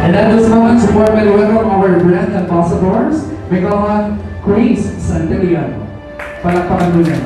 And at this moment, support by welcome our brand ambassadors, Mikaela Chris Santeliano. Palakpakan muna.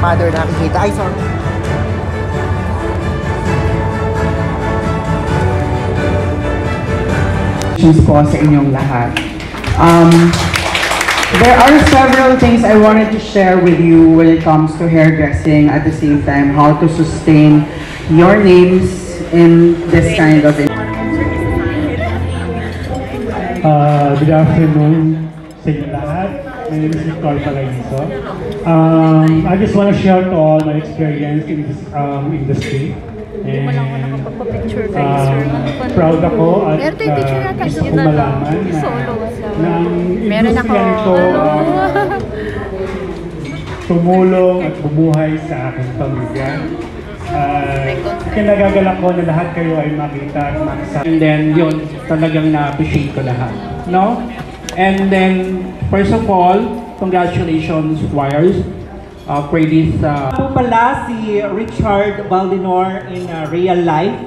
Mother nakikita. Ay, sorry. Choose po sa inyong lahat. There are several things I wanted to share with you when it comes to hairdressing, at the same time how to sustain your names in this kind of Good afternoon sa inyo lahat. My name is Nicole Paraiso. I just want to share to all my experience in this industry. And proud ako at gusto ko malaman na ang industriya nito tumulong at bumuhay sa aking pamilya. Kinagagalak ko na lahat kayo ay makita at makasama. And then yun, talagang na-appreciate ko lahat. No? And then, first of all, congratulations, choirs. Credits po pala si Richard Baldinor in real life.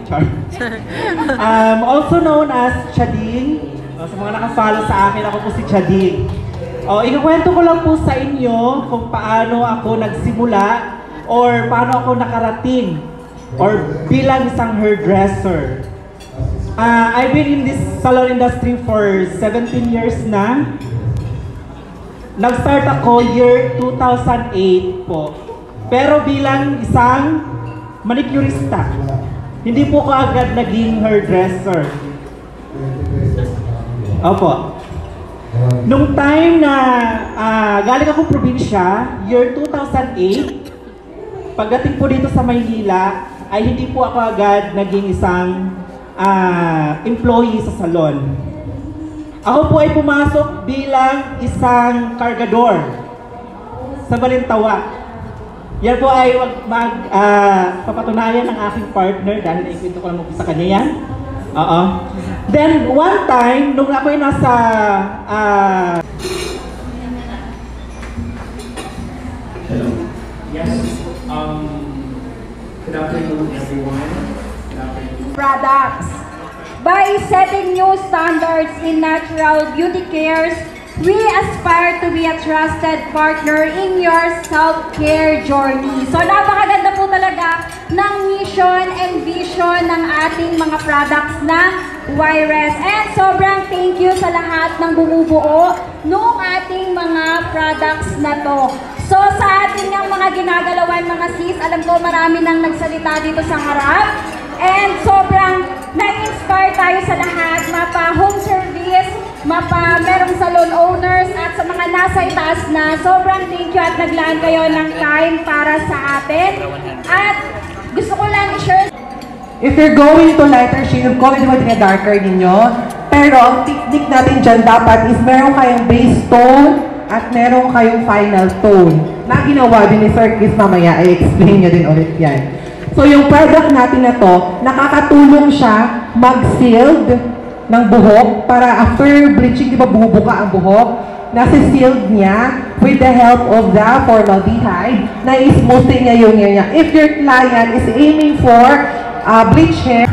Also known as Chading. Sa mga nakafollow sa akin, ako po si Chading. Ikukwento ko lang po sa inyo kung paano ako nagsimula or paano ako nakarating or bilang isang hairdresser. I've been in this salon industry for 17 years na. Nag-start ako year 2008 po. Pero bilang isang manicurista. Hindi po ko agad naging hairdresser. Opo. Nung time na galing akong probinsya, year 2008, pagdating po dito sa Maynila, ay hindi po ako agad naging isang employee sa salon. Ako po ay pumasok bilang isang kargador sa Balintawa. Yan po ay papatunayan ng aking partner dahil naikwento ko lang sa kanya yan. Then one time, nung ako ay nasa Hello. Yes. Good afternoon, everyone. Good afternoon. Products. By setting new standards in natural beauty cares, we aspire to be a trusted partner in your self-care journey. So napakaganda po talaga ng mission and vision ng ating mga products na YRES. And sobrang thank you sa lahat ng bumubuo nung ating mga products na to. So sa ating ng mga ginagalawan mga sis, alam ko marami nang nagsalita dito sa harap. And sobrang na-inspire tayo sa lahat, mapa home service, mapa merong salon owners at sa mga nasa itaas na. Sobrang thank you at naglaan kayo ng time para sa atin. At gusto ko lang i-share. If you're going to lighter shade of color, di ba darker ninyo? Pero ang technique natin dyan dapat is meron kayong base tone at meron kayong final tone na ginawa din ni Sir Chris mamaya. I-explain nyo din ulit yan. So yung product natin na to, nakakatulong siya mag-sealed ng buhok para after bleaching, di ba bubuka ang buhok? Nasi-sealed niya with the help of the formaldehyde na i-smoothing niya yung hair niya. If your client is aiming for bleach hair,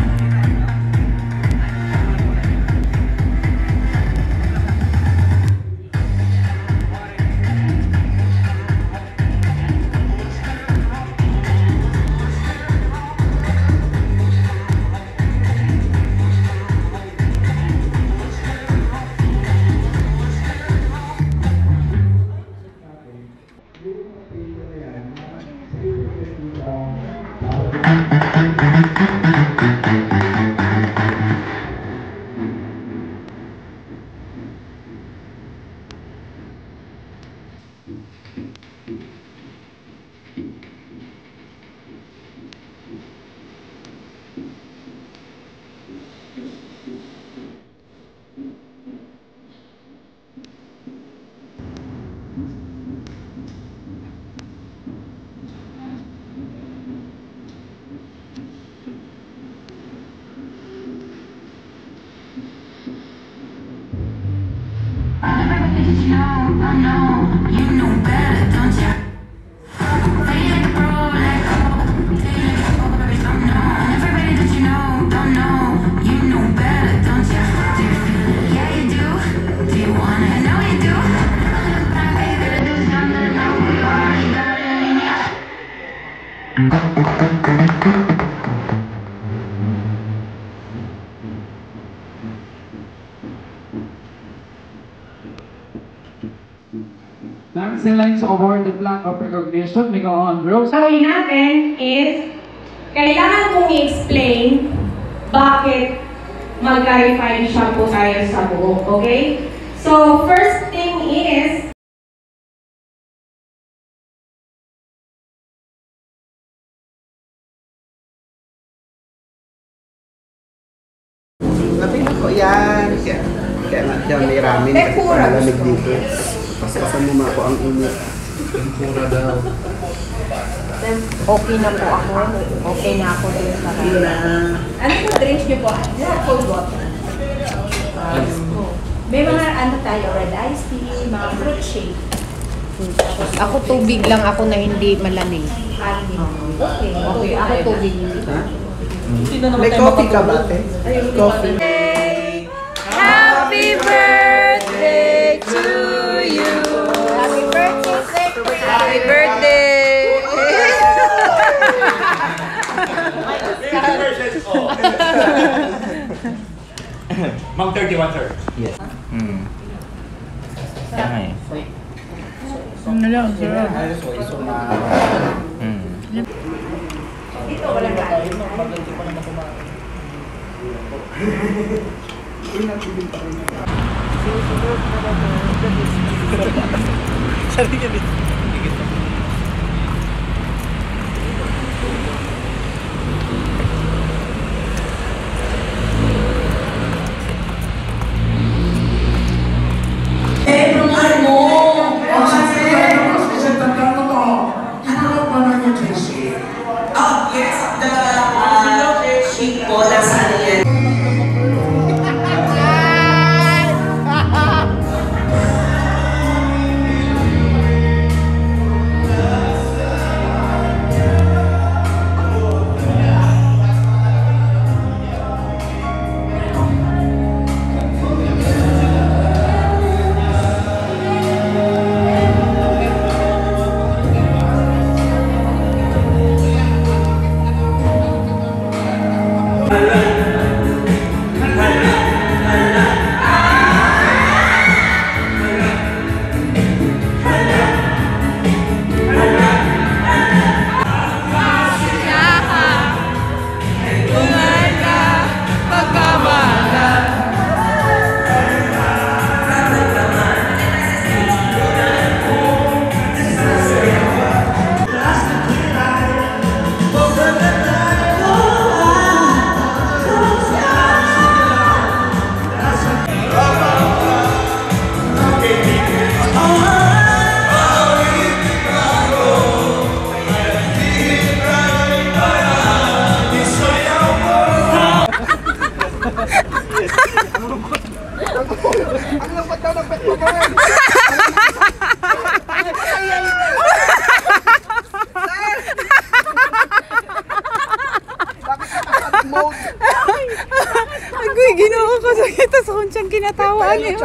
Dancing Lines Award the Plaque of Recognition, Mika Andros. Gawin natin is, kailangan kong i-explain bakit mag-refine shampoo tayo sa buhok, okay? So, first thing is, Sabi na po yan. Kaya nga dyan may ramen kasi malamig dito. Pasapasan mo ako ang init. Tempura daw. Okay na po ako. Okay na ako dun sa Ano po drinks niyo po? Cold water. May mga ano tayo, red iced tea, mga fruit shake. Ako tubig lang ako na hindi malamig. Okay. Okay, ako tubig. Ha? May coffee ka ba, te? Coffee. Happy birthday to you! Happy birthday! Happy birthday! Mag 31, sir. Yes. Kaya eh. Ano lang, sir? Dito, walang gano'n. Sabi niya dito. Ano yun?